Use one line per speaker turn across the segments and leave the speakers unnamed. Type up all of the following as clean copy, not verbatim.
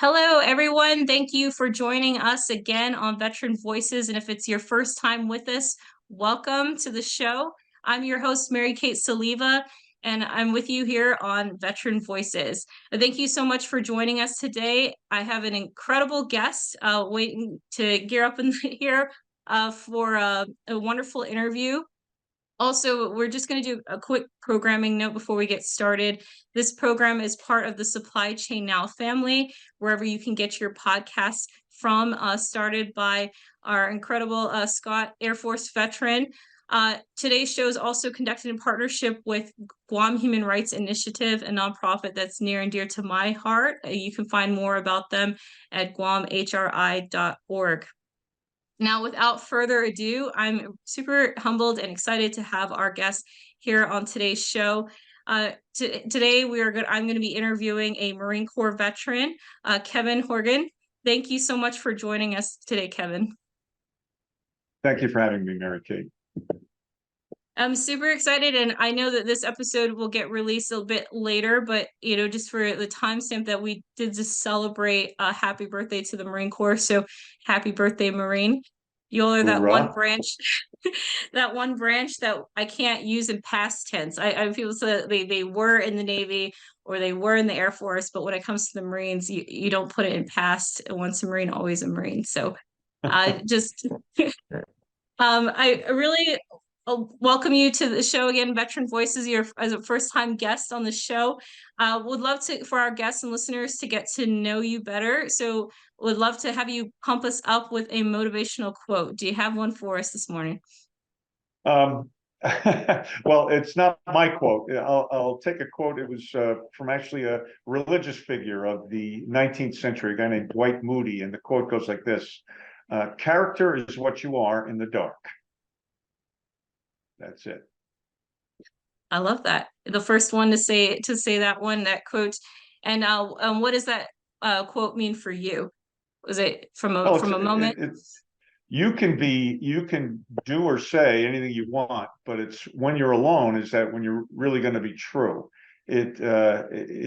Hello, everyone. Thank you for joining us again on Veteran Voices. And if it's your first time with us, welcome to the show. I'm your host, Mary Kate Soliva, and I'm with you here on Veteran Voices. Thank you so much for joining us today. I have an incredible guest waiting to gear up in here for a wonderful interview. Also, we're just going to do a quick programming note before we get started. This program is part of the Supply Chain Now family, wherever you can get your podcasts from, started by our incredible Scott Air Force veteran. Today's show is also conducted in partnership with Guam Human Rights Initiative, a nonprofit that's near and dear to my heart. You can find more about them at guamhri.org. Now, without further ado, I'm super humbled and excited to have our guest here on today's show. Today, I'm going to be interviewing a Marine Corps veteran, Kevin Horgan. Thank you so much for joining us today, Kevin.
Thank you for having me, Mary Kate.
I'm super excited, and I know that this episode will get released a bit later, but just for the timestamp that we did just celebrate a happy birthday to the Marine Corps. So happy birthday, Marine. Y'all are that one branch, that one branch that I can't use in past tense. I people say they were in the Navy or they were in the Air Force, but when it comes to the Marines, you don't put it in past. Once a Marine, always a Marine. So just I really welcome you to the show again, Veteran Voices. You're as a first-time guest on the show. Would love for our guests and listeners to get to know you better. So would love to have you pump us up with a motivational quote. Do you have one for us this morning?
Well, it's not my quote. I'll take a quote. It was from actually a religious figure of the 19th century, a guy named Dwight Moody. And the quote goes like this: character is what you are in the dark. That's it.
I love that. The first one to say that quote. And what does that quote mean for you? Was it from a moment?
You can do or say anything you want, but it's when you're alone is that when you're really going to be true. It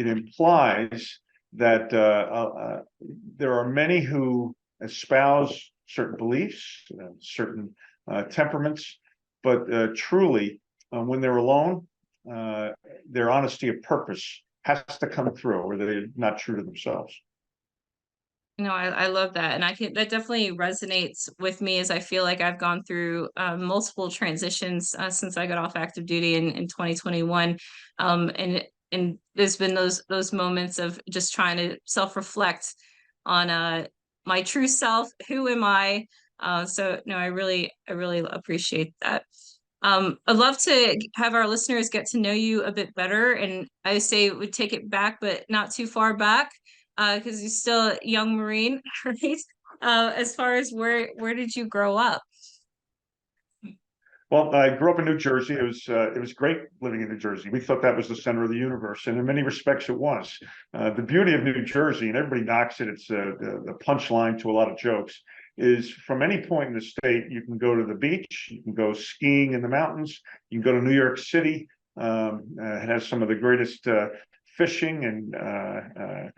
implies that there are many who espouse certain beliefs, certain temperaments, but truly, when they're alone, their honesty of purpose has to come through, or they're not true to themselves.
No, I love that. And that definitely resonates with me, as I feel like I've gone through multiple transitions since I got off active duty in 2021. And there's been those moments of just trying to self-reflect on my true self. Who am I? So no, I really appreciate that. I'd love to have our listeners get to know you a bit better. And I say would take it back, but not too far back, because you're still a young Marine, right? As far as where did you grow up?
Well, I grew up in New Jersey. It was great living in New Jersey. We thought that was the center of the universe, and in many respects, it was. The beauty of New Jersey, and everybody knocks it. It's the punchline to a lot of jokes. Is from any point in the state, you can go to the beach, you can go skiing in the mountains, you can go to New York City. It has some of the greatest fishing and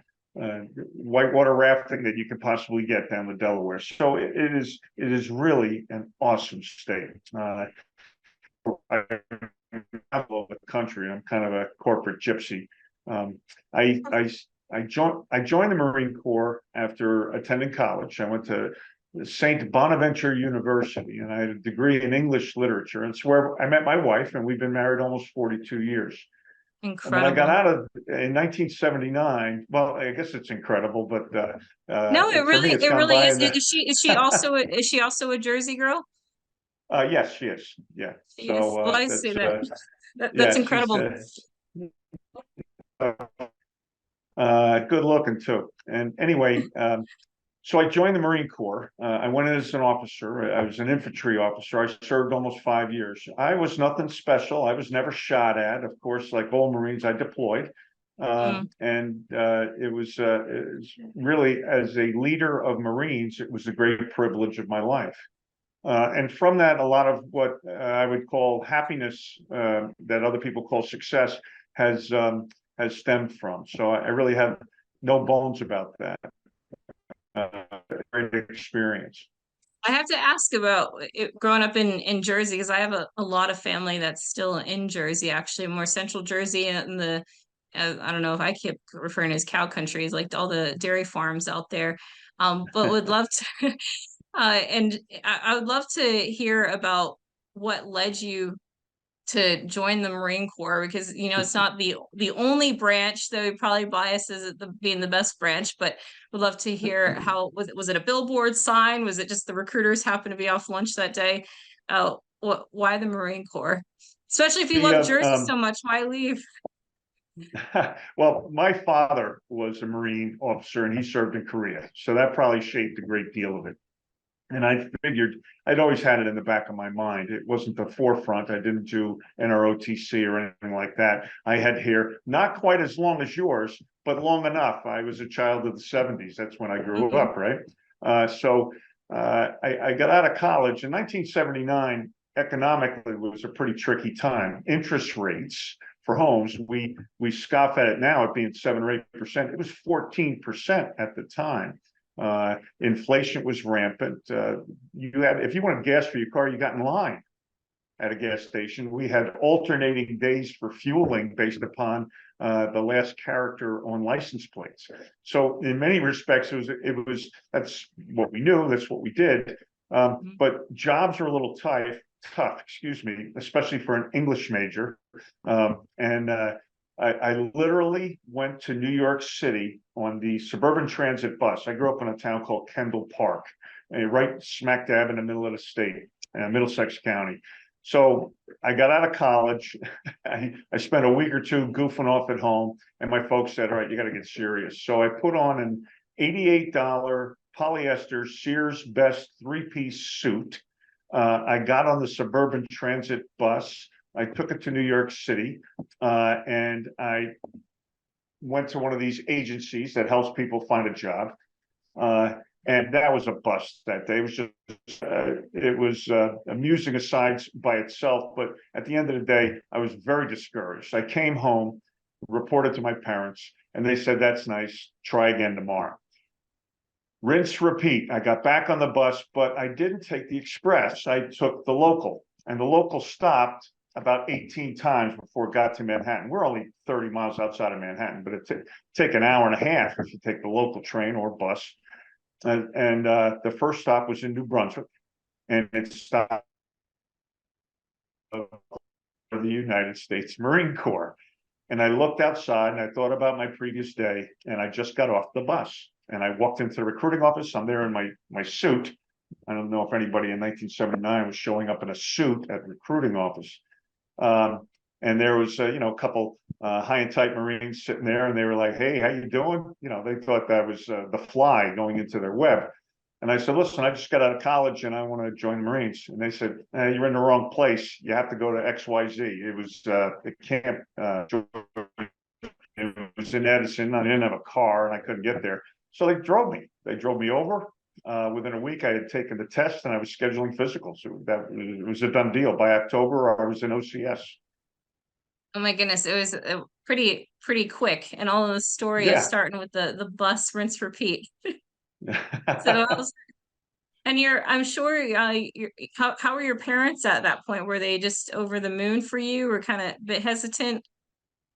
whitewater rafting that you can possibly get down the Delaware. So it is really an awesome state. I love the country. I'm kind of a corporate gypsy. I joined the Marine Corps after attending college. I went to St. Bonaventure University, and I had a degree in English literature. And it's where I met my wife, and we've been married almost 42 years.
Incredible.
When I got out in 1979, well, I guess it's incredible, but
no, it really is. Is she also a Jersey girl?
Yes, she is. Yeah.
So well, I say that's incredible.
Good looking too. And anyway, so I joined the Marine Corps. I went in as an officer. I was an infantry officer. I served almost 5 years. I was nothing special. I was never shot at. Of course, like all Marines, I deployed. And it was really, as a leader of Marines, it was a great privilege of my life. And from that, a lot of what I would call happiness, that other people call success, has stemmed from. So I really have no bones about that. great experience.
I have to ask about it, growing up in Jersey, because I have a lot of family that's still in Jersey, actually, more central Jersey, and the I don't know if I keep referring to as cow countries, like all the dairy farms out there. But would love to, and I would love to hear about what led you to join the Marine Corps, because it's not the only branch, though probably biased as it being the best branch, but would love to hear how was it a billboard sign? Was it just the recruiters happened to be off lunch that day? Why the Marine Corps? Especially if you
The
love Jersey so much, why leave?
well, my father was a Marine officer and he served in Korea, so that probably shaped a great deal of it. And I figured I'd always had it in the back of my mind. It wasn't the forefront. I didn't do NROTC or anything like that. I had hair not quite as long as yours, but long enough. I was a child of the 70s. That's when I grew up, right? I got out of college in 1979. Economically was a pretty tricky time. Interest rates for homes, we scoff at it now at being 7 or 8%. It was 14% at the time. Inflation was rampant. If you wanted gas for your car, you got in line at a gas station. We had alternating days for fueling based upon the last character on license plates. So in many respects, that's what we knew, that's what we did. But jobs are a little tough, excuse me, especially for an English major. I literally went to New York City on the suburban transit bus. I grew up in a town called Kendall Park, right smack dab in the middle of the state, Middlesex County. So I got out of college. I spent a week or two goofing off at home, and my folks said, "All right, you got to get serious." So I put on an $88 polyester Sears Best three-piece suit. I got on the suburban transit bus. I took it to New York City, and I went to one of these agencies that helps people find a job. And that was a bust that day. It was amusing asides by itself, but at the end of the day, I was very discouraged. I came home, reported to my parents, and they said, "That's nice, try again tomorrow." Rinse, repeat. I got back on the bus, but I didn't take the express. I took the local, and the local stopped about 18 times before it got to Manhattan. We're only 30 miles outside of Manhattan, but it take an hour and a half if you take the local train or bus. And the first stop was in New Brunswick, and it stopped for the United States Marine Corps. And I looked outside and I thought about my previous day, and I just got off the bus. And I walked into the recruiting office. I'm there in my suit. I don't know if anybody in 1979 was showing up in a suit at the recruiting office. And there was a couple high and tight Marines sitting there, and they were like, "Hey, how you doing?" They thought that was the fly going into their web. And I said, "Listen, I just got out of college and I want to join the Marines." And they said, "You're in the wrong place. You have to go to XYZ." It was the camp. It was in Edison. I didn't have a car and I couldn't get there. So they drove me. They drove me over. Within a week, I had taken the test and I was scheduling physicals. So it was a done deal. By October, I was in OCS.
Oh my goodness, it was pretty quick, and all of the story is
Yeah.
starting with the bus rinse repeat. So and I'm sure how were your parents at that point? Were they just over the moon for you, or kind of a bit hesitant?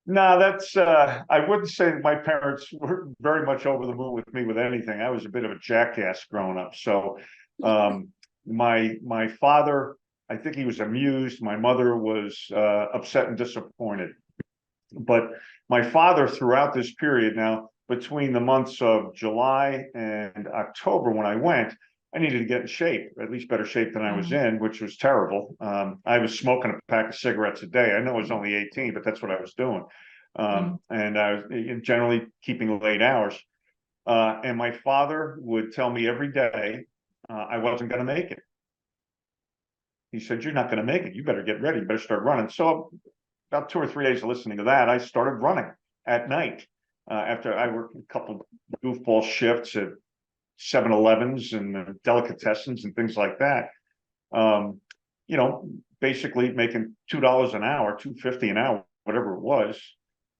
No, that's I wouldn't say that my parents were very much over the moon with me with anything. I was a bit of a jackass growing up. So my father, I think he was amused. My mother was upset and disappointed. But my father, throughout this period, now between the months of July and October when I went, I needed to get in shape, at least better shape than I was in, which was terrible. I was smoking a pack of cigarettes a day. I know I was only 18, but that's what I was doing. And I was generally keeping late hours. And my father would tell me every day I wasn't going to make it. He said, "You're not going to make it. You better get ready. You better start running." So about 2 or 3 days of listening to that, I started running at night. After I worked a couple goofball shifts at 7-Elevens and delicatessens and things like that. Basically making $2 an hour, $2.50 an hour, whatever it was.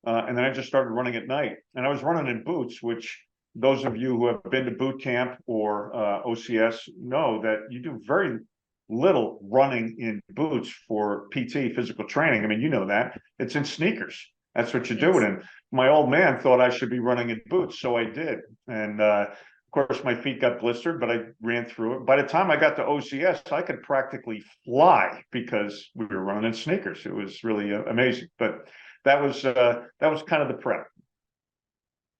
And then I just started running at night, and I was running in boots, which those of you who have been to boot camp or OCS know that you do very little running in boots for PT, physical training. I mean, you know that. It's in sneakers. That's what you're doing. And my old man thought I should be running in boots, so I did. And of course, my feet got blistered, but I ran through it. By the time I got to OCS, I could practically fly because we were running in sneakers. It was really amazing. But that was kind of the prep.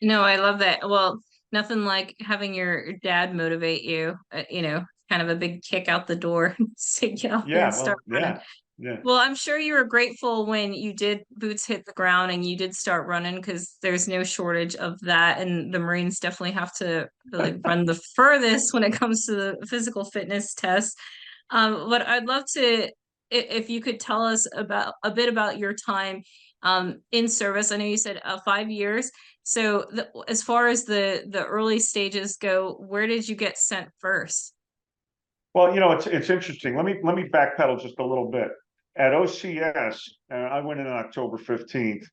No, I love that. Well, nothing like having your dad motivate you, kind of a big kick out the door to get out there and
Yeah,
start
well,
running.
yeah.
Well, I'm sure you were grateful when you did boots hit the ground and you did start running, because there's no shortage of that. And the Marines definitely have to like run the furthest when it comes to the physical fitness test. But I'd love to, if you could tell us about a bit about your time in service. I know you said 5 years. So as far as the early stages go, where did you get sent first?
Well, it's interesting. Let me backpedal just a little bit. At OCS, I went in on October 15th.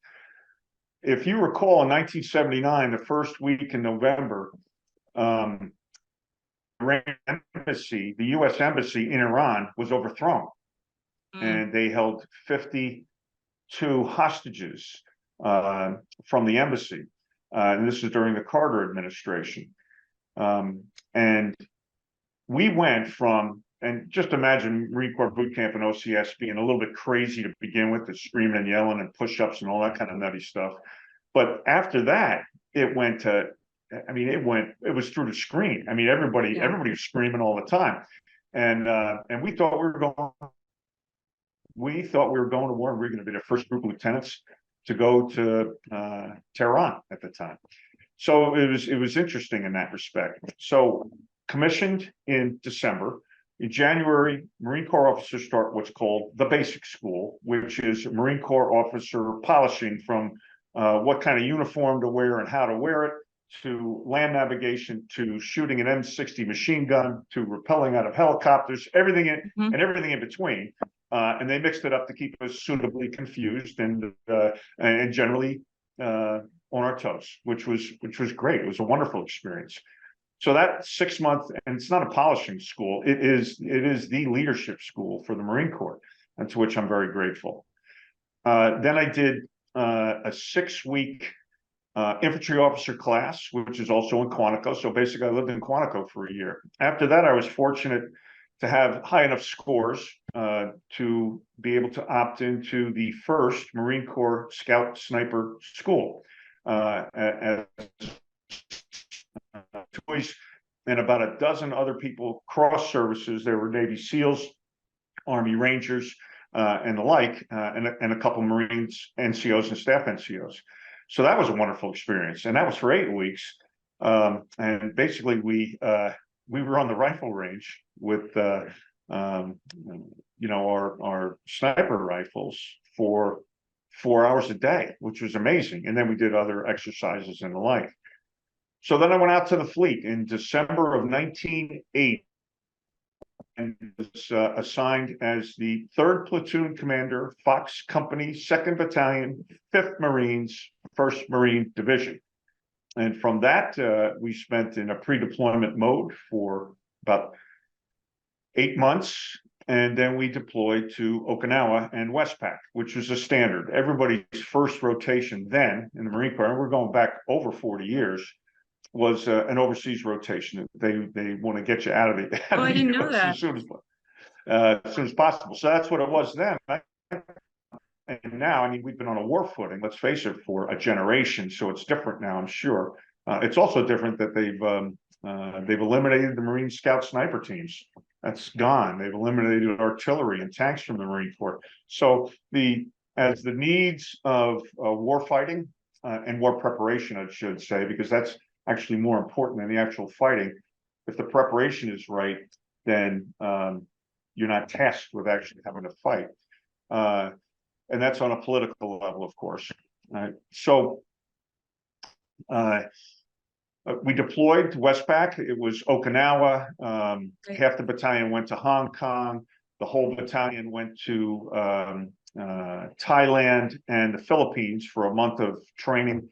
If you recall, in 1979, the first week in November, the U.S. embassy in Iran was overthrown, and they held 52 hostages from the embassy. And this is during the Carter administration. And we went from, and just imagine Marine Corps boot camp and OCS being a little bit crazy to begin with, the screaming and yelling and push-ups and all that kind of nutty stuff. But after that, it went to, it was through the screen. I mean, everybody was screaming all the time. And we thought we were going to war, and we were going to be the first group of lieutenants to go to Tehran at the time. So it was interesting in that respect. So commissioned in December. In January, Marine Corps officers start what's called the basic school, which is Marine Corps officer polishing from what kind of uniform to wear and how to wear it, to land navigation, to shooting an M60 machine gun, to rappelling out of helicopters, everything in between. And they mixed it up to keep us suitably confused and generally on our toes, which was great. It was a wonderful experience. So that 6 month, and it's not a polishing school, it is the leadership school for the Marine Corps, and to which I'm very grateful. Then I did a 6-week infantry officer class, which is also in Quantico. So basically I lived in Quantico for a year. After that, I was fortunate to have high enough scores to be able to opt into the first Marine Corps Scout Sniper School. Toys and about a dozen other people cross services. There were Navy SEALs, Army Rangers, and the like, and a couple Marines, NCOs and staff NCOs. So that was a wonderful experience, and that was for 8 weeks. And basically, we were on the rifle range with our sniper rifles for 4 hours a day, which was amazing. And then we did other exercises and the like. So then I went out to the fleet in December of 1980 and was assigned as the 3rd Platoon Commander, Fox Company, 2nd Battalion, 5th Marines, 1st Marine Division. And from that, we spent in a pre-deployment mode for about 8 months. And then we deployed to Okinawa and Westpac, which was a standard. Everybody's first rotation then in the Marine Corps, and we're going back over 40 years, was an overseas rotation. They want to get you out of the
I didn't know that.
as soon as possible. So that's what it was then. And now, I mean, we've been on a war footing, let's face it, for a generation. So it's different now, I'm sure. It's also different that they've eliminated the Marine Scout sniper teams. That's gone. They've eliminated artillery and tanks from the Marine Corps. So as the needs of war fighting and war preparation, I should say, because that's actually more important than the actual fighting. If the preparation is right, then you're not tasked with actually having to fight. And that's on a political level, of course. So we deployed to Westpac. It was Okinawa. Half the battalion went to Hong Kong. The whole battalion went to Thailand and the Philippines for a month of training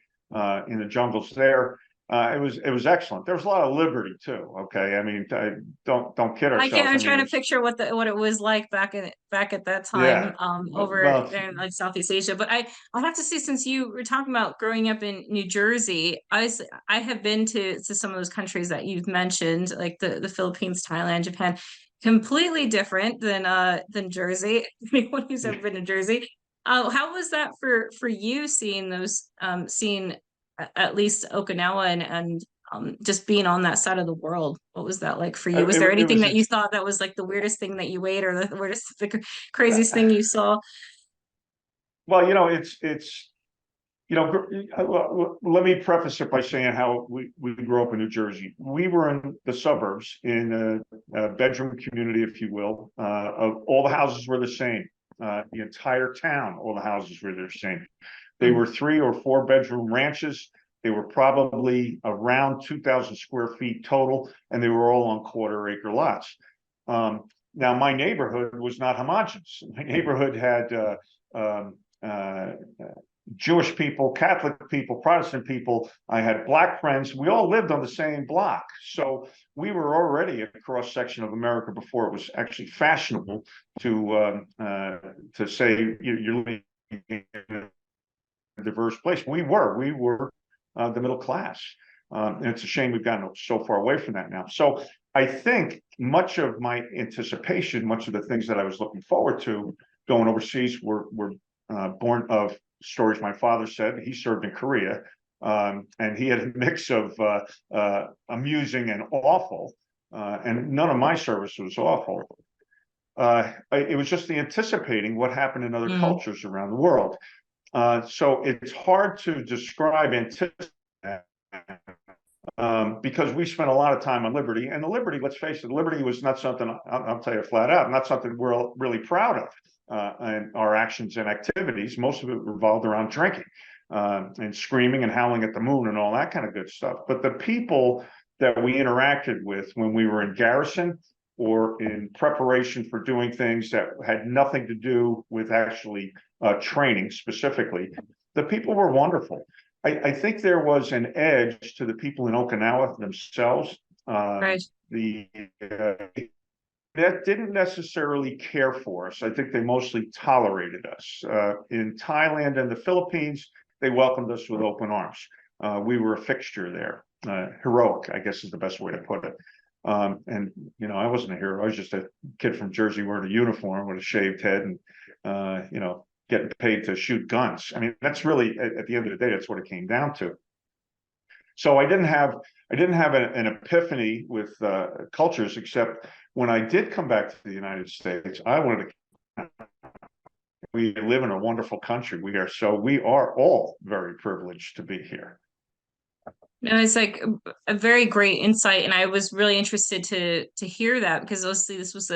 in the jungles there. It was excellent. There was a lot of liberty too. Okay, I mean, don't kid
I can't.
ourselves.
I'm
I mean,
trying
it
to
was
picture what it was like back at that time,
yeah.
over
Well,
there in like Southeast Asia. But I'll have to say, since you were talking about growing up in New Jersey, I have been to some of those countries that you've mentioned, like the Philippines, Thailand, Japan. Completely different than Jersey. Anyone who's ever been to Jersey, how was that for you, seeing those seeing at least Okinawa and just being on that side of the world? What was that like for you? Was there
it
anything
was
that you thought that was like the weirdest thing that you ate, or the weirdest, craziest
uh,
thing you saw?
well, it's let me preface it by saying how we grew up in New Jersey. We were in the suburbs, in a bedroom community, if you will. Of all the houses were the same. The entire town, all the houses were the same. They
Mm.
were 3 or 4 bedroom ranches. They were probably around 2,000 square feet total, and they were all on quarter-acre lots. Now, my neighborhood was not homogeneous. My neighborhood had um, uh, Jewish people, Catholic people, Protestant people. I had Black friends. We all lived on the same block. So we were already a cross section of America before it was actually fashionable to say you're living in a diverse place. We were the middle class. And it's a shame we've gotten so far away from that now. So I think much of my anticipation, much of the things that I was looking forward to going overseas were born of stories my father said. He served in Korea, and he had a mix of amusing and awful, and none of my service was awful. It was just the anticipating what happened in other
Mm.
cultures around the world. So it's hard to describe anticipation, because we spent a lot of time on liberty, and the liberty, let's face it, liberty was not something, I'll tell you flat out, not something we're really proud of. And our actions and activities, most of it revolved around drinking, and screaming and howling at the moon and all that kind of good stuff. But the people that we interacted with when we were in garrison or in preparation for doing things that had nothing to do with actually training specifically, the people were wonderful. I think there was an edge to the people in Okinawa themselves.
Right.
The That didn't necessarily care for us. I think they mostly tolerated us. In Thailand and the Philippines, they welcomed us with open arms. We were a fixture there. Heroic, I guess, is the best way to put it. And I wasn't a hero. I was just a kid from Jersey wearing a uniform with a shaved head, and getting paid to shoot guns. I mean, that's really, at the end of the day, that's what it came down to. So I didn't have an epiphany with cultures, except when I did come back to the United States. I wanted to. We live in a wonderful country. We are all very privileged to be here.
No, it's like a very great insight, and I was really interested to hear that, because obviously this was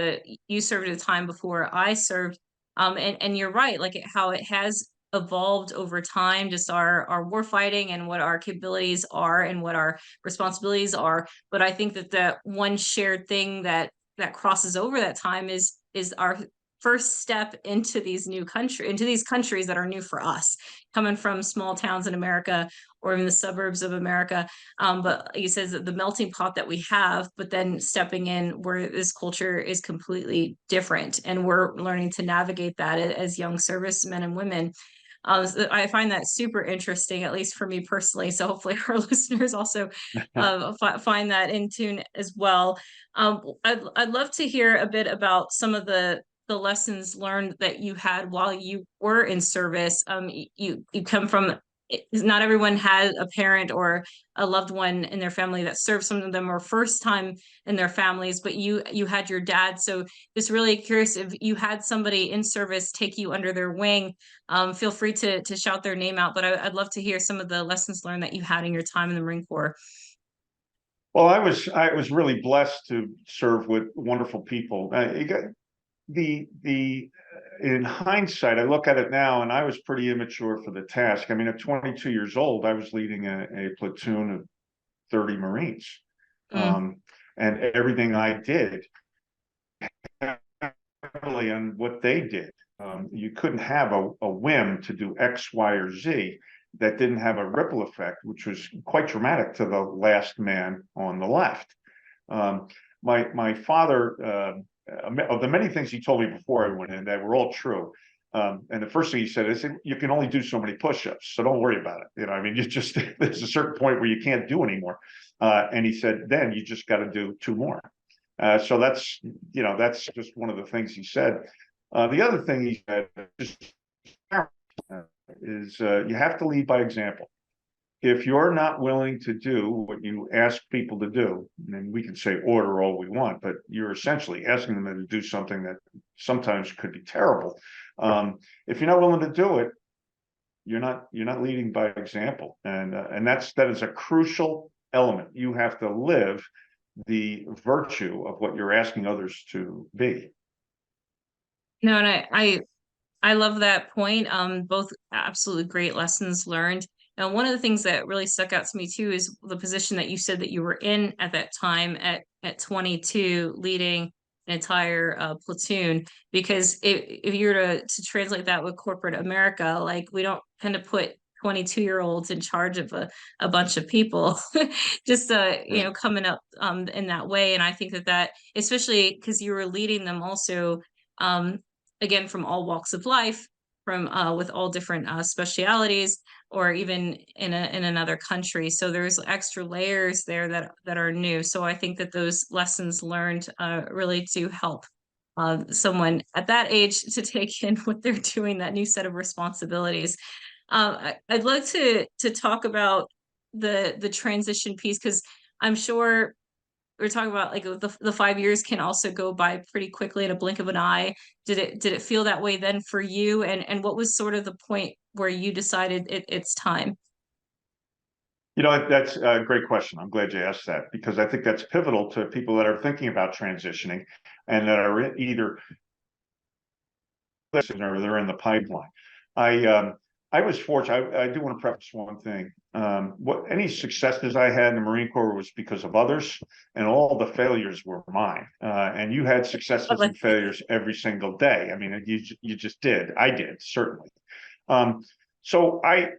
you served at a time before I served, and you're right, like how it has evolved over time, just our war fighting and what our capabilities are and what our responsibilities are. But I think that the one shared thing that crosses over that time is our first step into these countries that are new for us, coming from small towns in America or in the suburbs of America. But he says that the melting pot that we have, but then stepping in where this culture is completely different, and we're learning to navigate that as young servicemen and women. So I find that super interesting, at least for me personally. So hopefully our listeners also find that in tune as well. I'd love to hear a bit about some of the lessons learned that you had while you were in service. You come from, not everyone had a parent or a loved one in their family that served. Some of them were first time in their families, but you had your dad. So just really curious, if you had somebody in service take you under their wing. Feel free to shout their name out, but I'd love to hear some of the lessons learned that you had in your time in the Marine Corps.
Well, I was really blessed to serve with wonderful people. You got the in hindsight, I look at it now, and I was pretty immature for the task. I mean, at 22 years old, I was leading a platoon of 30 Marines,
Mm.
and everything I did really on what they did. You couldn't have a whim to do X, Y, or Z. that didn't have a ripple effect, which was quite dramatic to the last man on the left. My father, of the many things he told me before I went in, that were all true. And the first thing he said is, you can only do so many push-ups, so don't worry about it. I mean, you just, there's a certain point where you can't do anymore. And he said, then you just got to do 2 more. So that's just one of the things he said. The other thing he said is you have to lead by example. If you're not willing to do what you ask people to do, and we can say order all we want, but you're essentially asking them to do something that sometimes could be terrible. If you're not willing to do it, you're not leading by example, and that is a crucial element. You have to live the virtue of what you're asking others to be.
No, and I love that point. Both absolutely great lessons learned. And one of the things that really stuck out to me too is the position that you said that you were in at that time at 22, leading an entire platoon. Because if you were to translate that with corporate America, like we don't tend to put 22-year-olds in charge of a bunch of people, just coming up in that way. And I think that especially because you were leading them also. Again, from all walks of life, from with all different specialities, or even in another country. So there's extra layers there that are new. So I think that those lessons learned really do help someone at that age to take in what they're doing, that new set of responsibilities. I'd like to talk about the transition piece, because I'm sure we're talking about like the 5 years can also go by pretty quickly in a blink of an eye. Did it feel that way then for you? And what was sort of the point where you decided it's time?
That's a great question. I'm glad you asked that, because I think that's pivotal to people that are thinking about transitioning and that are either listening or they're in the pipeline. I was fortunate. I do want to preface one thing. Any successes I had in the Marine Corps was because of others, and all the failures were mine. And you had successes and failures every single day. I mean, you just did. I did, certainly. So I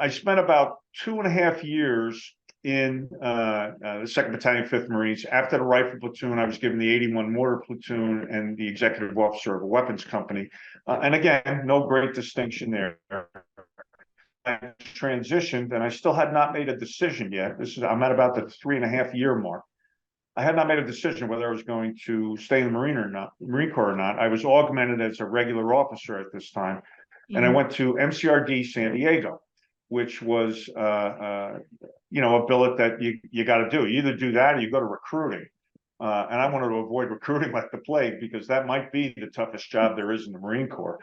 spent about 2.5 years in the 2nd Battalion, 5th Marines. After the rifle platoon, I was given the 81 Mortar Platoon and the executive officer of a weapons company. And again, no great distinction there. I transitioned, and I still had not made a decision yet. I'm at about the 3.5-year mark. I had not made a decision whether I was going to stay in the Marine Corps or not. I was augmented as a regular officer at this time, and I went to MCRD San Diego, which was a billet that you got to do. You either do that or you go to recruiting. And I wanted to avoid recruiting like the plague, because that might be the toughest job there is in the Marine Corps,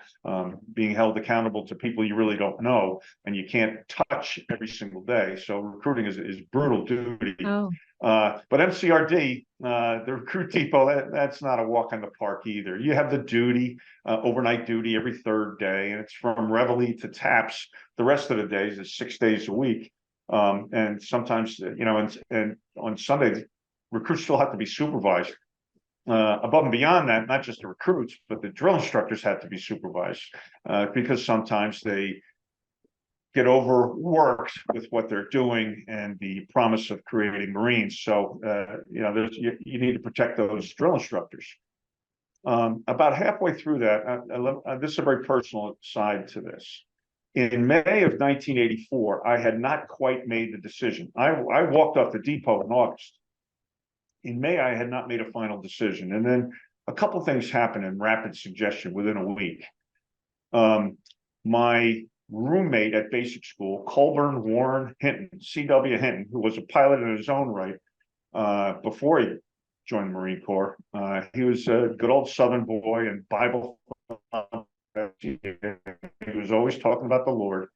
being held accountable to people you really don't know and you can't touch every single day. So recruiting is brutal duty.
Oh.
But MCRD, the recruit depot, that's not a walk in the park either. You have the duty, overnight duty every 3rd day, and it's from reveille to taps. The rest of the days is 6 days a week. And sometimes, and on Sundays, recruits still have to be supervised. Above and beyond that, not just the recruits, but the drill instructors have to be supervised, because sometimes they get overworked with what they're doing and the promise of creating Marines. So, you need to protect those drill instructors. About halfway through that, this is a very personal side to this. In May of 1984, I had not quite made the decision. I walked off the depot in August. In May, I had not made a final decision. And then a couple things happened in rapid succession within a week. My roommate at basic school, Colburn Warren Hinton, C.W. Hinton, who was a pilot in his own right before he joined the Marine Corps. He was a good old Southern boy and Bible. He was always talking about the Lord.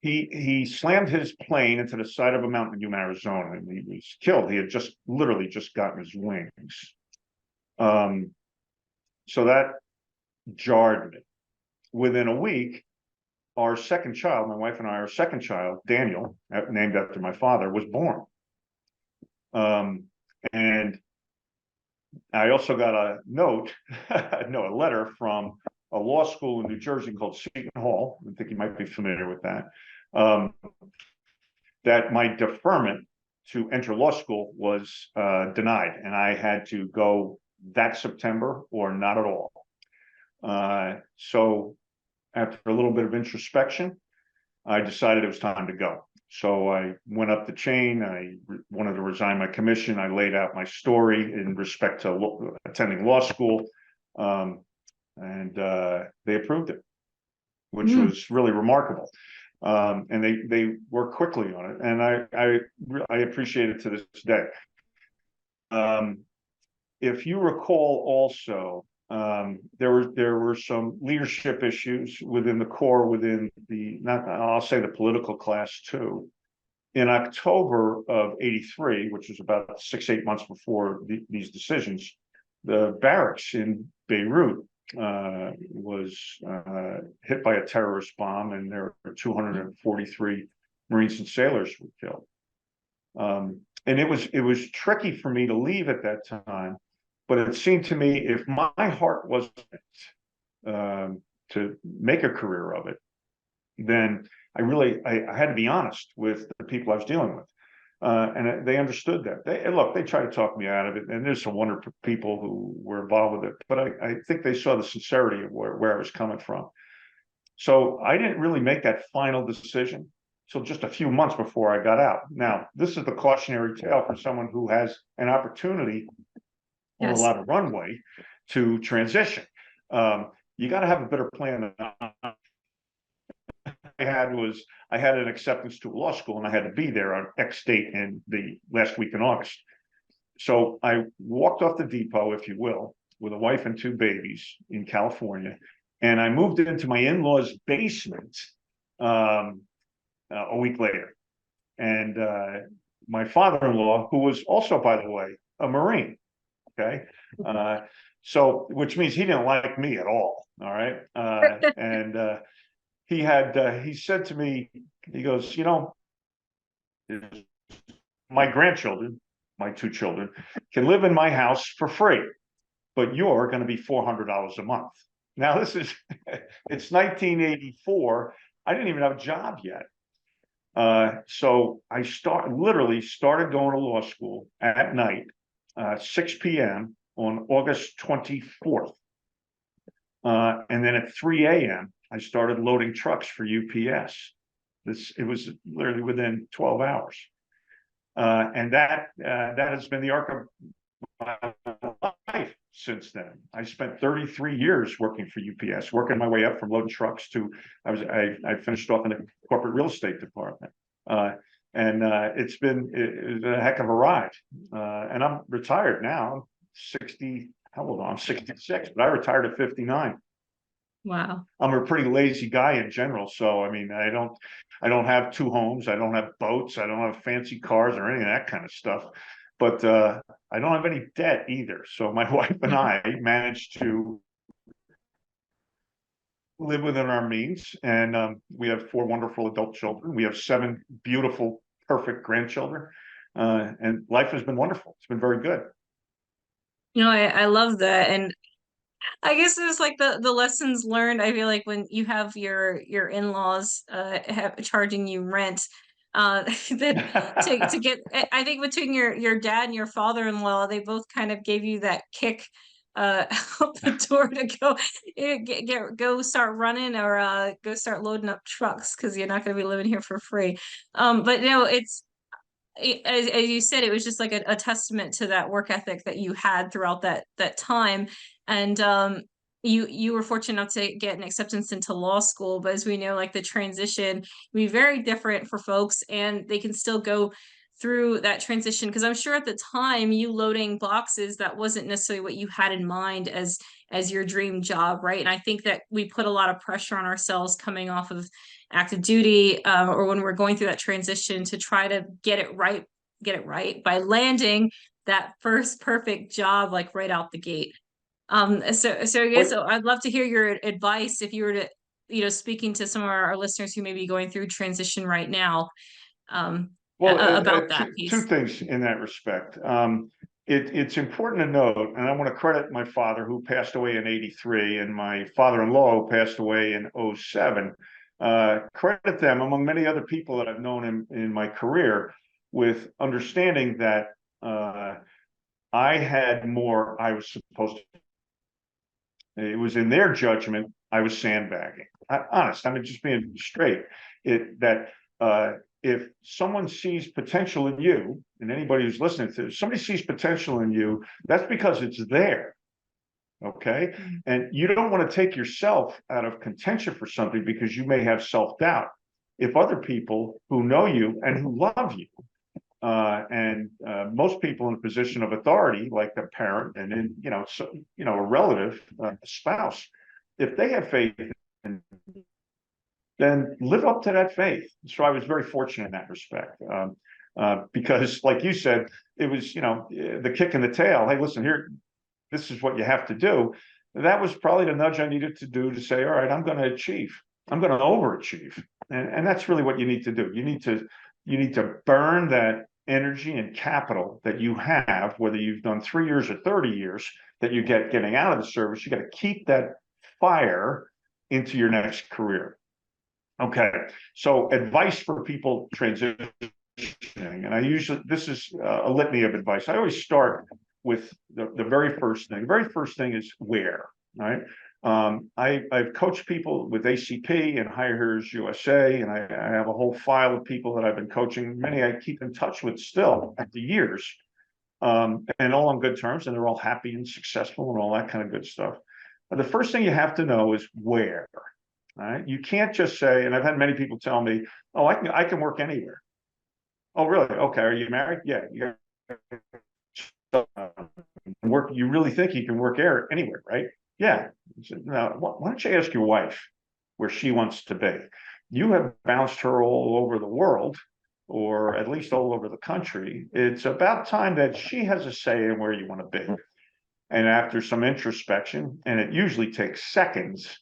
He slammed his plane into the side of a mountain in Yuma, Arizona, and he was killed. He had literally just gotten his wings. So that jarred me. Within a week, our second child, my wife and I, our second child, Daniel, named after my father, was born. And I also got a note, no, a letter from a law school in New Jersey called Seton Hall. I think you might be familiar with that. Um, that my deferment to enter law school was denied, and I had to go that September or not at all. So after a little bit of introspection, I decided it was time to go. So I went up the chain. I wanted to resign my commission. I laid out my story in respect to attending law school, and they approved it, which was really remarkable. And they worked quickly on it, and I appreciate it to this day. If you recall, also there were some leadership issues within the core, within the I'll say the political class too. In October of '83, which was about 6-8 months before these decisions, the barracks in Beirut was hit by a terrorist bomb, and there were 243 Marines and sailors were killed. And it was tricky for me to leave at that time, but it seemed to me if my heart wasn't to make a career of it, then I had to be honest with the people I was dealing with. And they understood that. They tried to talk me out of it, and there's some wonderful people who were involved with it, but I think they saw the sincerity of where I was coming from. So I didn't really make that final decision until just a few months before I got out. Now, this is the cautionary tale for someone who has an opportunity or a lot of runway to transition. You got to have a better plan than I had an acceptance to a law school, and I had to be there on X date in the last week in August. So I walked off the depot, if you will, with a wife and 2 babies in California, and I moved into my in-laws' basement a week later. And my father-in-law, who was also, by the way, a Marine, okay, so which means he didn't like me at all. All right, and he said to me, he goes, my grandchildren, my 2 children, can live in my house for free, but you're going to be $400 a month. Now it's 1984. I didn't even have a job yet. So I literally started going to law school at night, 6 p.m. on August 24th. And then at 3 a.m., I started loading trucks for UPS. It was literally within 12 hours. And that has been the arc of my life since then. I spent 33 years working for UPS, working my way up from loading trucks to I finished off in the corporate real estate department. And it's been a heck of a ride. And I'm retired now. I'm 60. How old am I? I'm 66, but I retired at 59.
Wow. I'm
a pretty lazy guy in general. So, I mean, I don't have 2 homes. I don't have boats. I don't have fancy cars or any of that kind of stuff. But I don't have any debt either. So my wife and I managed to live within our means. And we have 4 wonderful adult children. We have 7 beautiful, perfect grandchildren. And life has been wonderful. It's been very good.
I love that. And I guess it's like the lessons learned. I feel like when you have your in-laws charging you rent, that to get, I think between your dad and your father-in-law, they both kind of gave you that kick out the door to go start running, or go start loading up trucks, because you're not going to be living here for free. But as you said, it was just like a testament to that work ethic that you had throughout that time. And you were fortunate enough to get an acceptance into law school, but as we know, like the transition can be very different for folks, and they can still go through that transition, because I'm sure at the time you loading boxes, that wasn't necessarily what you had in mind as your dream job, right? And I think that we put a lot of pressure on ourselves coming off of active duty, or when we're going through that transition, to try to get it right by landing that first perfect job, like right out the gate. So I guess I'd love to hear your advice if you were to, speaking to some of our listeners who may be going through transition right now, about that piece.
2 things in that respect. it's important to note, and I want to credit my father who passed away in '83 and my father-in-law who passed away in '07. Credit them among many other people that I've known in my career with understanding that I had more I was supposed to. It was in their judgment I was sandbagging. Honest, I mean, just being straight. If someone sees potential in you, and anybody who's listening to this, somebody sees potential in you, that's because it's there. Okay. And you don't want to take yourself out of contention for something because you may have self-doubt. If other people who know you and who love you, and most people in a position of authority, like a parent and then, a relative, a spouse, if they have faith in, then live up to that faith. So I was very fortunate in that respect. Because like you said, it was, the kick in the tail. Hey, listen here, this is what you have to do. That was probably the nudge I needed to do to say, all right, I'm going to achieve. I'm going to overachieve. And that's really what you need to do. You need to burn that energy and capital that you have, whether you've done 3 years or 30 years, that you get getting out of the service. You got to keep that fire into your next career. Okay, so advice for people transitioning, and this is a litany of advice. I always start with the very first thing. The very first thing is where, right? I've coached people with ACP and Hires USA, and I have a whole file of people that I've been coaching. Many I keep in touch with still after years, and all on good terms, and they're all happy and successful and all that kind of good stuff. But the first thing you have to know is where. Right? You can't just say, and I've had many people tell me, "Oh, I can work anywhere." Oh, really? Okay. Are you married? Yeah. You work. You really think you can work anywhere, right? Yeah. Now, why don't you ask your wife where she wants to be? You have bounced her all over the world, or at least all over the country. It's about time that she has a say in where you want to be. And after some introspection, and it usually takes seconds,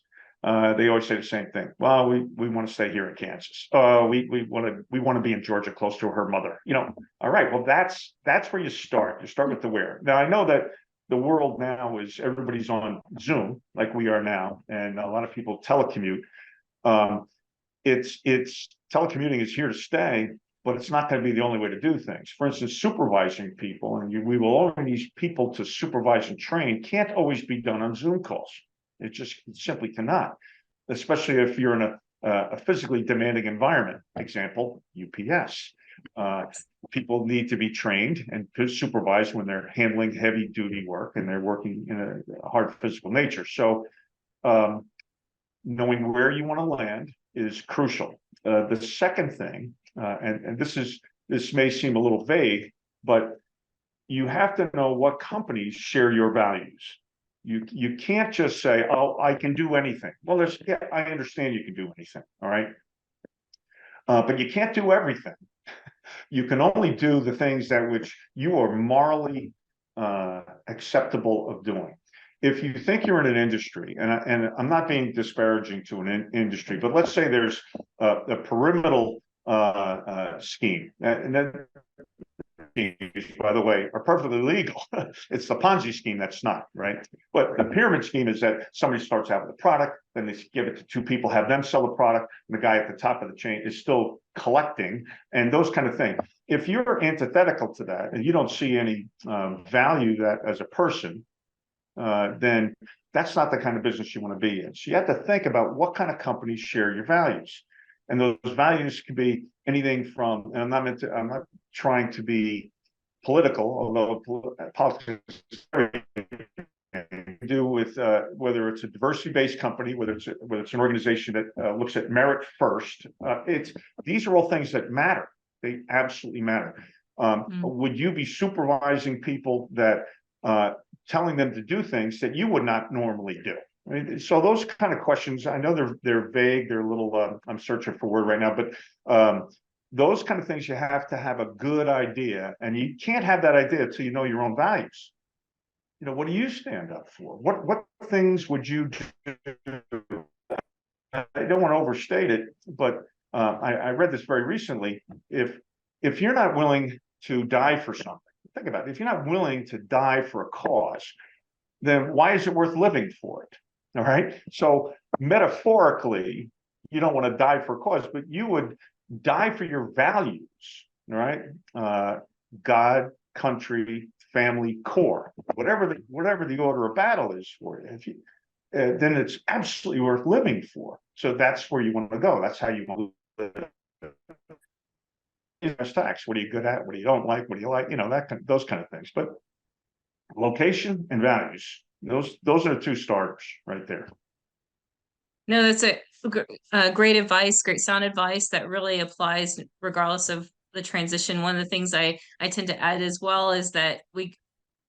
they always say the same thing. Well, we want to stay here in Kansas. We want to be in Georgia, close to her mother. All right. Well, that's where you start. You start with the where. Now I know that the world now is everybody's on Zoom like we are now, and a lot of people telecommute. It's telecommuting is here to stay, but it's not going to be the only way to do things. For instance, supervising people, and we will always need people to supervise and train, can't always be done on Zoom calls. It simply cannot, especially if you're in a physically demanding environment. Example, UPS. People need to be trained and supervised when they're handling heavy duty work and they're working in a hard physical nature. So knowing where you want to land is crucial. The second thing, and this may seem a little vague, but you have to know what companies share your values. You can't just say, "Oh, I can do anything." Well, I understand you can do anything, all right, but you can't do everything. You can only do the things that which you are morally acceptable of doing. If you think you're in an industry, and I'm not being disparaging to an industry, but let's say there's a pyramidal scheme, and then, by the way, are perfectly legal. It's the Ponzi scheme that's not, right? But the pyramid scheme is that somebody starts out with a product, then they give it to two people, have them sell the product, and the guy at the top of the chain is still collecting, and those kind of things. If you're antithetical to that and you don't see any value that as a person, then that's not the kind of business you want to be in. So you have to think about what kind of companies share your values. And those values can be anything from, and I'm not trying to be political, although politics to do with whether it's a diversity-based company, whether it's an organization that looks at merit first. These are all things that matter. They absolutely matter. Would you be supervising people that telling them to do things that you would not normally do? I mean, so those kind of questions, I know they're vague, they're a little, I'm searching for a word right now, but those kind of things, you have to have a good idea, and you can't have that idea until you know your own values. What do you stand up for? What things would you do? I don't want to overstate it, but I read this very recently. If you're not willing to die for something, think about it. If you're not willing to die for a cause, then why is it worth living for it? All right. So metaphorically, you don't want to die for a cause, but you would die for your values, all right? God, country, family, core, whatever the order of battle is for you. If you then it's absolutely worth living for. So that's where you want to go. That's how you want to live. Tax. What are you good at? What do you don't like? What do you like? Those kind of things. But location and values. Those are the two starters right there.
No, that's great advice, great sound advice that really applies regardless of the transition. One of the things I tend to add as well is that we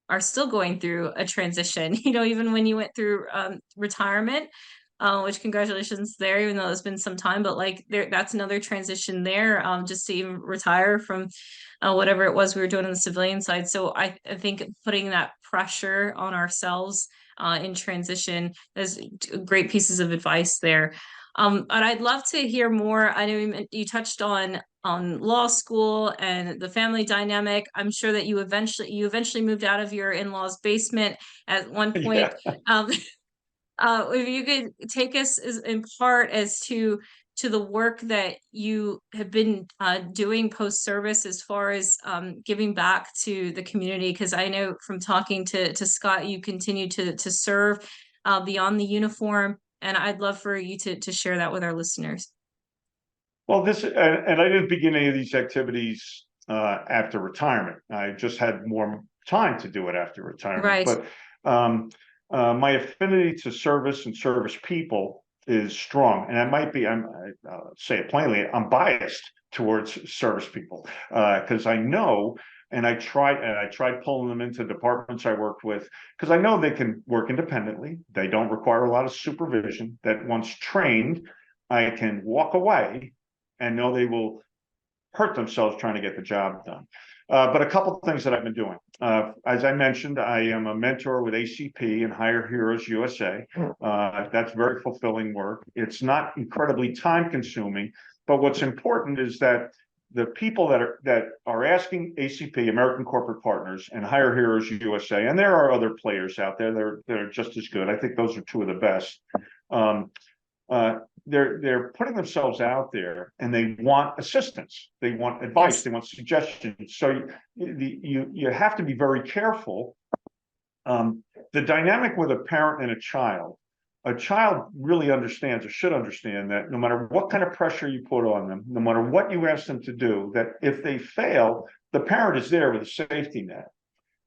are still going through a transition, even when you went through retirement, which congratulations there, even though it's been some time, but that's another transition there, just to even retire from whatever it was we were doing on the civilian side. So I think putting that pressure on ourselves in transition is great pieces of advice there. And I'd love to hear more. I know you touched on law school and the family dynamic. I'm sure that you eventually moved out of your in-laws' basement at one point. Yeah. If you could take us in part as to the work that you have been doing post-service as far as giving back to the community, because I know from talking to Scott, you continue to serve beyond the uniform, and I'd love for you to share that with our listeners.
Well, and I didn't begin any of these activities after retirement. I just had more time to do it after retirement.
Right.
But my affinity to service and service people is strong, and I'll say it plainly, I'm biased towards service people because I know, and I tried pulling them into departments I worked with because I know they can work independently. They don't require a lot of supervision. That once trained, I can walk away and know they will hurt themselves trying to get the job done. But a couple of things that I've been doing. As I mentioned, I am a mentor with ACP and Hire Heroes USA. That's very fulfilling work. It's not incredibly time consuming, but what's important is that the people that are asking ACP, American Corporate Partners, and Hire Heroes USA, and there are other players out there that are just as good. I think those are two of the best. They're putting themselves out there, and they want assistance, they want advice, they want suggestions. So you have to be very careful. The dynamic with a parent and a child really understands or should understand that no matter what kind of pressure you put on them, no matter what you ask them to do, that if they fail, the parent is there with a safety net.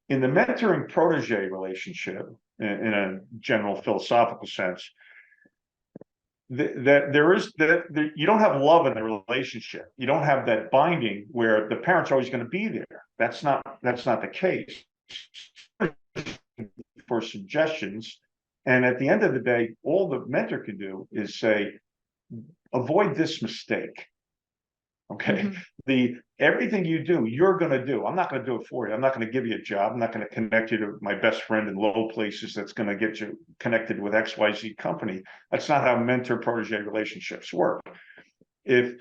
In the mentoring protege relationship, in a general philosophical sense, that you don't have love in the relationship. You don't have that binding where the parent's always going to be there. That's not the case. For suggestions, and at the end of the day, all the mentor can do is say, avoid this mistake. Okay. Everything you do, you're going to do. I'm not going to do it for you. I'm not going to give you a job. I'm not going to connect you to my best friend in low places that's going to get you connected with XYZ company. That's not how mentor protege relationships work. If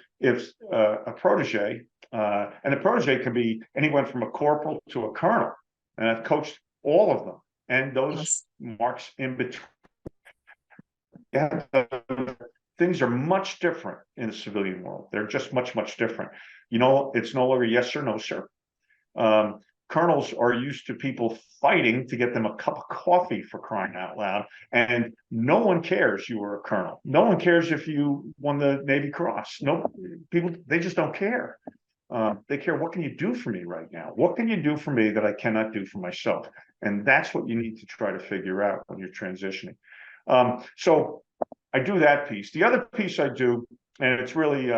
a protege, and a protege can be anyone from a corporal to a colonel, and I've coached all of them, and those marks in between. Yeah, things are much different in the civilian world. They're just much, much different. It's no longer yes or no, sir. Colonels are used to people fighting to get them a cup of coffee, for crying out loud. And no one cares you were a colonel. No one cares if you won the Navy Cross. No, people, they just don't care. They care, what can you do for me right now? What can you do for me that I cannot do for myself? And that's what you need to try to figure out when you're transitioning. So I do that piece. The other piece I do, and it's really,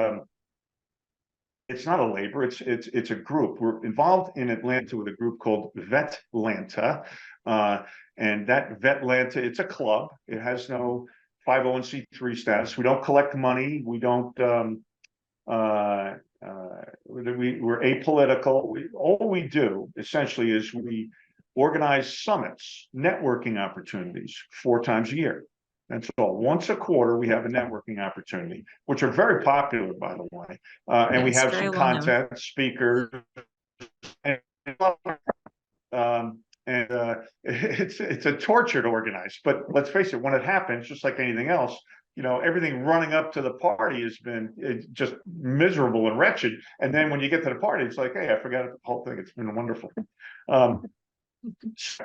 it's not a labor, it's a group. We're involved in Atlanta with a group called Vetlanta. And that Vetlanta, it's a club. It has no 501c3 status. We don't collect money. We don't, we're apolitical. All we do essentially is we organize summits, networking opportunities 4 times a year. And so once a quarter, we have a networking opportunity, which are very popular, by the way. And we have some content, speakers. And It's a torture to organize. But let's face it, when it happens, just like anything else, everything running up to the party has been just miserable and wretched. And then when you get to the party, it's like, hey, I forgot the whole thing. It's been wonderful.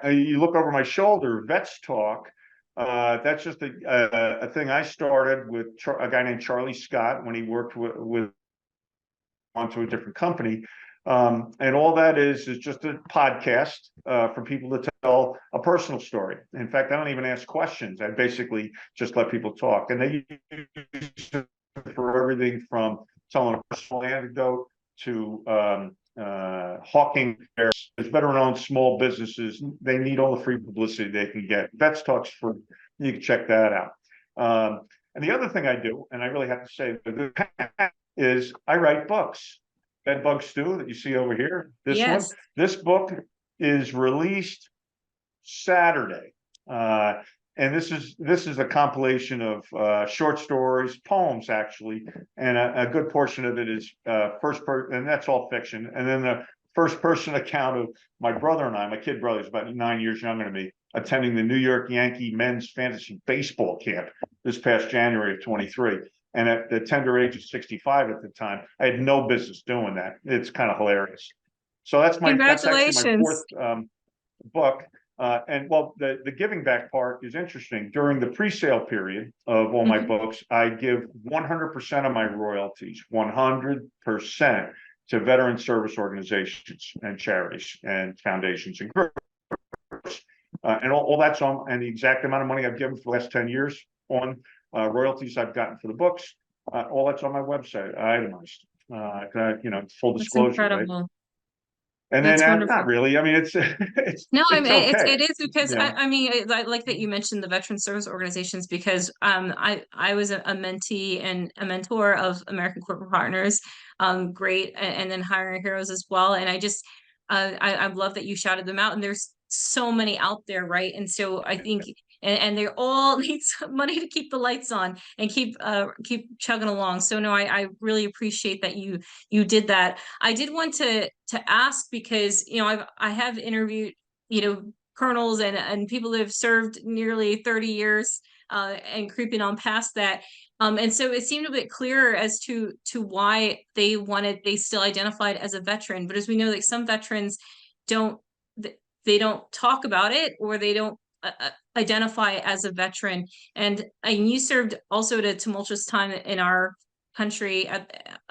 You look over my shoulder, Vets Talk. That's just a thing I started with a guy named Charlie Scott when he worked with onto a different company. And all that is just a podcast for people to tell a personal story. In fact, I don't even ask questions. I basically just let people talk. And they use it for everything from telling a personal anecdote to hawking. There's veteran-owned small businesses. They need all the free publicity they can get. Vets Talks for, you can check that out. And the other thing I do, and I really have to say, is I write books. Bed Bug Stew that you see over here, this book is released Saturday. And this is a compilation of short stories, poems actually, and a good portion of it is first person, and that's all fiction. And then the first person account of my brother and I, my kid brother is about 9 years younger than me, attending the New York Yankee men's fantasy baseball camp this past January of 23. And at the tender age of 65 at the time, I had no business doing that. It's kind of hilarious. So that's actually my fourth book. And well, the giving back part is interesting. During the pre-sale period of all my books, I give 100% of my royalties, 100% to veteran service organizations and charities and foundations and groups. And all that's on, and the exact amount of money I've given for the last 10 years on royalties I've gotten for the books, all that's on my website, itemized. Full disclosure, right? And
That's
then
wonderful.
not really. I mean, it's
no, I mean
okay.
it is because I mean I like that you mentioned the veteran service organizations because I was a mentee and a mentor of American Corporate Partners, great, and then Hiring Heroes as well. And I love that you shouted them out. And there's so many out there, right? And so I think and they all need some money to keep the lights on and keep chugging along. So no, I really appreciate that you did that. I did want to ask because I have interviewed colonels and people that have served nearly 30 years and creeping on past that. And so it seemed a bit clearer as to why they still identified as a veteran. But as we know, like some veterans they don't talk about it, or they don't identify as a veteran. And you served also at a tumultuous time in our country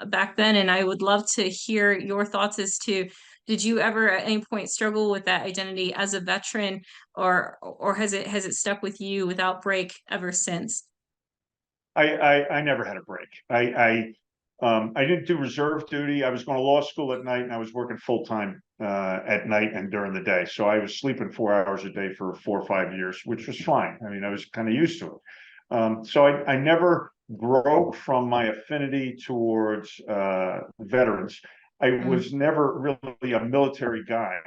back then. And I would love to hear your thoughts as to, did you ever at any point struggle with that identity as a veteran, or has it stuck with you without break ever since?
I never had a break. I didn't do reserve duty. I was going to law school at night, and I was working full time at night and during the day. So I was sleeping 4 hours a day for 4 or 5 years, which was fine. I mean, I was kind of used to it. So I never broke from my affinity towards veterans. I was never really a military guy.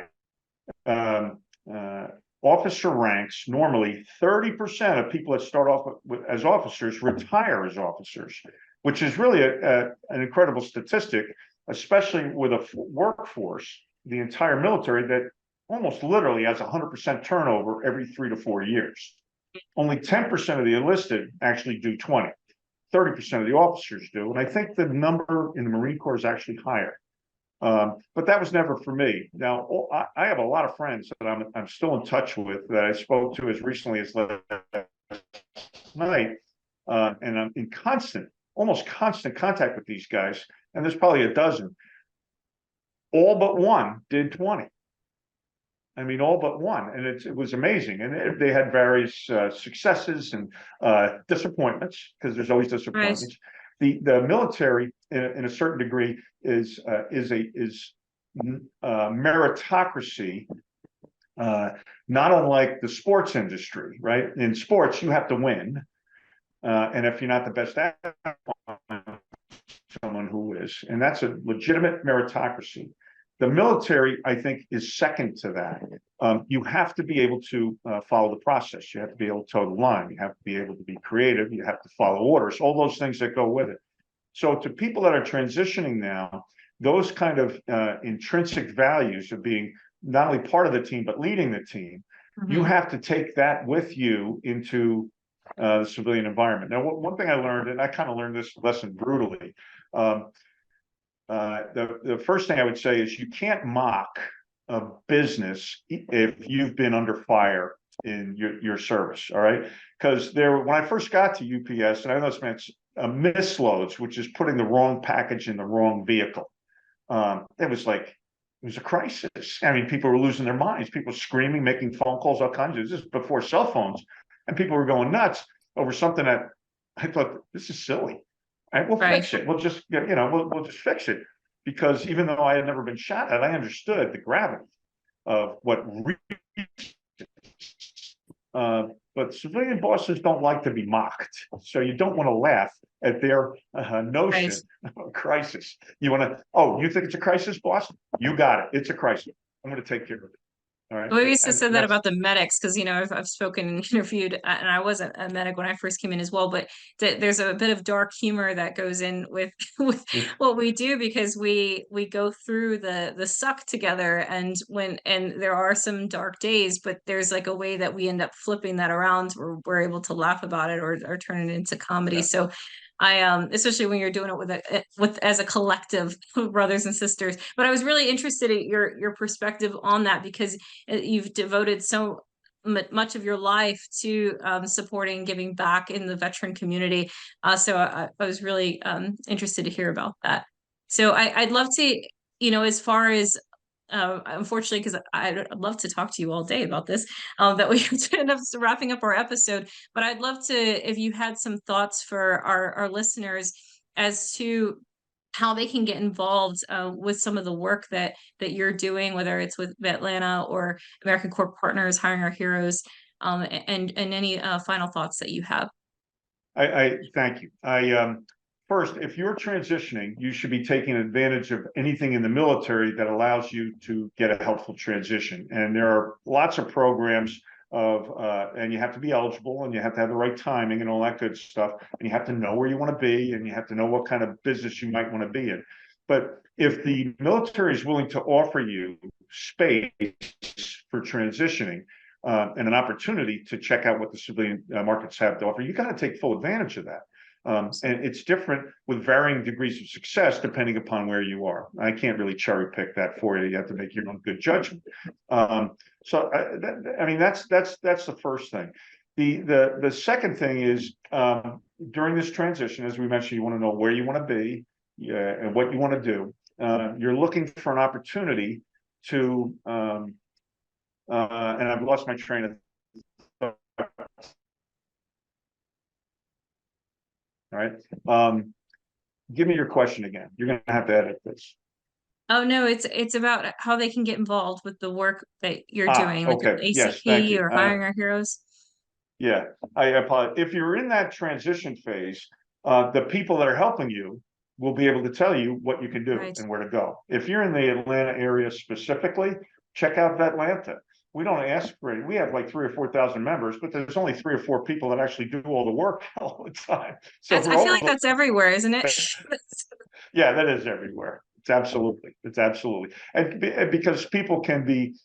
Officer ranks, normally 30% of people that start off as officers retire as officers, which is really an incredible statistic, especially with a workforce, the entire military, that almost literally has 100% turnover every 3 to 4 years. Only 10% of the enlisted actually do 20. 30% of the officers do. And I think the number in the Marine Corps is actually higher. But that was never for me. Now, I have a lot of friends that I'm still in touch with that I spoke to as recently as last night. And I'm in almost constant contact with these guys. And there's probably a dozen. All but one did 20. I mean, all but one. And it was amazing. And they had various successes and disappointments, because there's always disappointments. Right. The military, in a certain degree, is meritocracy, not unlike the sports industry, right? In sports, you have to win. And if you're not the best athlete, someone who is, and that's a legitimate meritocracy. The military, I think, is second to that. You have to be able to follow the process. You have to be able to toe the line. You have to be able to be creative. You have to follow orders, all those things that go with it. So to people that are transitioning now, those kind of intrinsic values of being not only part of the team, but leading the team, you
Mhm.
have to take that with you into the civilian environment. Now, one thing I learned, and I kind of learned this lesson brutally, um, the first thing I would say is you can't mock a business if you've been under fire in your service. All right. Because when I first got to UPS, and I know this meant misloads, which is putting the wrong package in the wrong vehicle. It was like, it was a crisis. I mean, people were losing their minds, people screaming, making phone calls, all kinds of, this is before cell phones. And people were going nuts over something that I thought, this is silly. All right, we'll
Right.
fix it. We'll just, we'll just fix it. Because even though I had never been shot at, I understood the gravity of what but civilian bosses don't like to be mocked. So you don't want to laugh at their
Right.
notion of a crisis. You want to, oh, you think it's a crisis, boss? You got it. It's a crisis. I'm going to take care of it. All right.
We used to
And
say that
that's,
about the medics because I've spoken and interviewed, and I wasn't a medic when I first came in as well. But there's a bit of dark humor that goes in with with what we do because we go through the suck together, and there are some dark days, but there's like a way that we end up flipping that around where we're able to laugh about it or turn it into comedy.
yeah.
So especially when you're doing it with as a collective of brothers and sisters. But I was really interested in your perspective on that because you've devoted so much of your life to supporting giving back in the veteran community. So I was really interested to hear about that. So I'd love to, as far as unfortunately, because I'd love to talk to you all day about this, that we have to end up wrapping up our episode. But I'd love to, if you had some thoughts for our listeners as to how they can get involved with some of the work that you're doing, whether it's with Atlanta or American Corp Partners, Hiring Our Heroes, and any final thoughts that you have.
I thank you. First, if you're transitioning, you should be taking advantage of anything in the military that allows you to get a helpful transition. And there are lots of programs and you have to be eligible and you have to have the right timing and all that good stuff. And you have to know where you want to be and you have to know what kind of business you might want to be in. But if the military is willing to offer you space for transitioning, and an opportunity to check out what the civilian markets have to offer, you got to take full advantage of that. And it's different with varying degrees of success depending upon where you are. I can't really cherry pick that for you. You have to make your own good judgment. I mean, that's the first thing. The second thing is during this transition, as we mentioned, you want to know where you want to be and what you want to do. You're looking for an opportunity to and I've lost my train of thought. All right. Give me your question again. You're going to have to edit this.
Oh no, it's about how they can get involved with the work that you're doing, like with
Okay. Yes. Thank
ACP
you.
or Hiring Our Heroes.
Yeah, I apologize. If you're in that transition phase, the people that are helping you will be able to tell you what you can do
Right.
and where to go. If you're in the Atlanta area specifically, check out Atlanta. We don't ask for it. We have like 3,000 or 4,000 members, but there's only 3 or 4 people that actually do all the work all the time. So
I
we're
feel like
all,
that's everywhere, isn't it?
yeah, that is everywhere. It's absolutely, and because people can be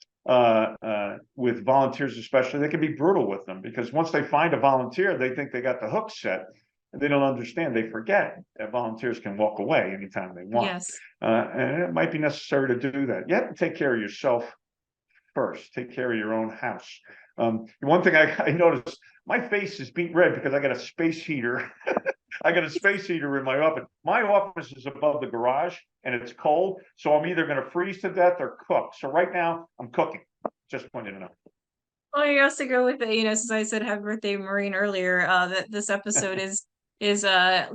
with volunteers, especially, they can be brutal with them because once they find a volunteer, they think they got the hook set, and they don't understand. They forget that volunteers can walk away anytime they want,
Yes.
and it might be necessary to do that. You have to take care of yourself first. Take care of your own house. One thing I noticed, my face is beat red because I got a space heater. I got a space heater in my office. My office is above the garage and it's cold. So I'm either going to freeze to death or cook. So right now I'm cooking. Just wanted to know.
Well, you also go with it, since I said happy birthday, Maureen, earlier, that this episode is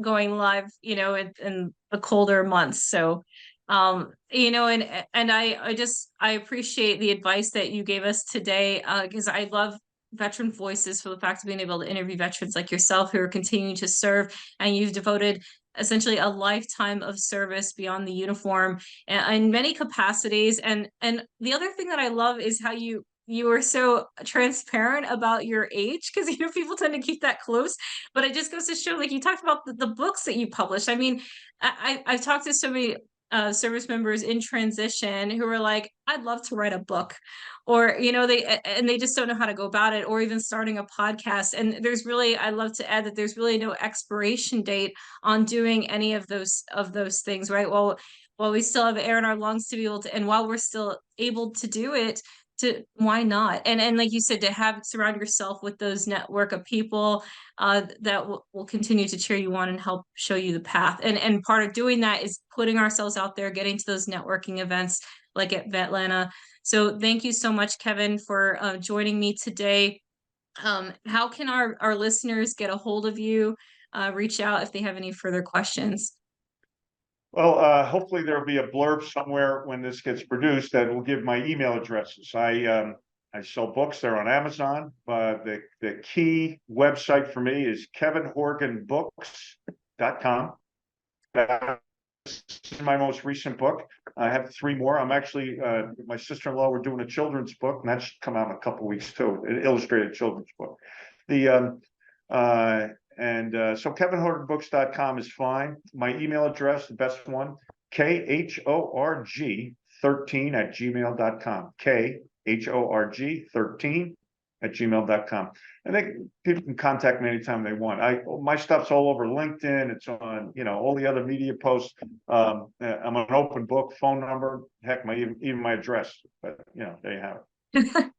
going live, in the colder months. So and I appreciate the advice that you gave us today, because I love veteran voices for the fact of being able to interview veterans like yourself who are continuing to serve, and you've devoted essentially a lifetime of service beyond the uniform in many capacities. And the other thing that I love is how you were so transparent about your age, because people tend to keep that close, but it just goes to show, like you talked about the books that you published. I mean, I've talked to so many service members in transition who are like, I'd love to write a book, or they just don't know how to go about it, or even starting a podcast. And I love to add that there's really no expiration date on doing any of those things, right? While we still have air in our lungs to be able to, and while we're still able to do it, to why not? And like you said, to surround yourself with those network of people that will continue to cheer you on and help show you the path. And part of doing that is putting ourselves out there, getting to those networking events like at Vetlanta. So thank you so much, Kevin, for joining me today. How can our listeners get a hold of you, reach out if they have any further questions?
Well, hopefully there'll be a blurb somewhere when this gets produced that will give my email addresses. I sell books. They're on Amazon. The key website for me is kevinhorganbooks.com. That's my most recent book. I have 3 more. I'm actually, my sister-in-law, we're doing a children's book, and that should come out in a couple of weeks too, an illustrated children's book. So kevinhorganbooks.com is fine. My email address, the best one, khorg13@gmail.com. khorg13@gmail.com. I think people can contact me anytime they want. My stuff's all over LinkedIn. It's on, all the other media posts. I'm an open book, phone number, heck, even my address. But there you have it.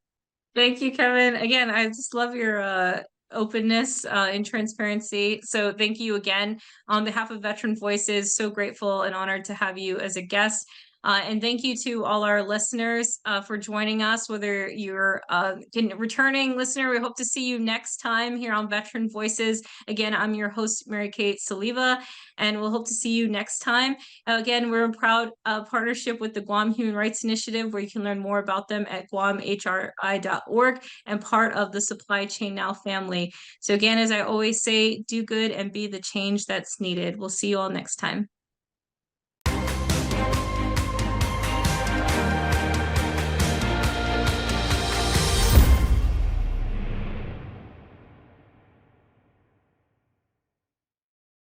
Thank you, Kevin. Again, I just love your openness and transparency. So thank you again on behalf of Veteran Voices. So grateful and honored to have you as a guest. And thank you to all our listeners for joining us, whether you're a returning listener. We hope to see you next time here on Veteran Voices. Again, I'm your host, Mary Kate Soliva, and we'll hope to see you next time. Again, we're in proud partnership with the Guam Human Rights Initiative, where you can learn more about them at guamhri.org, and part of the Supply Chain Now family. So again, as I always say, do good and be the change that's needed. We'll see you all next time.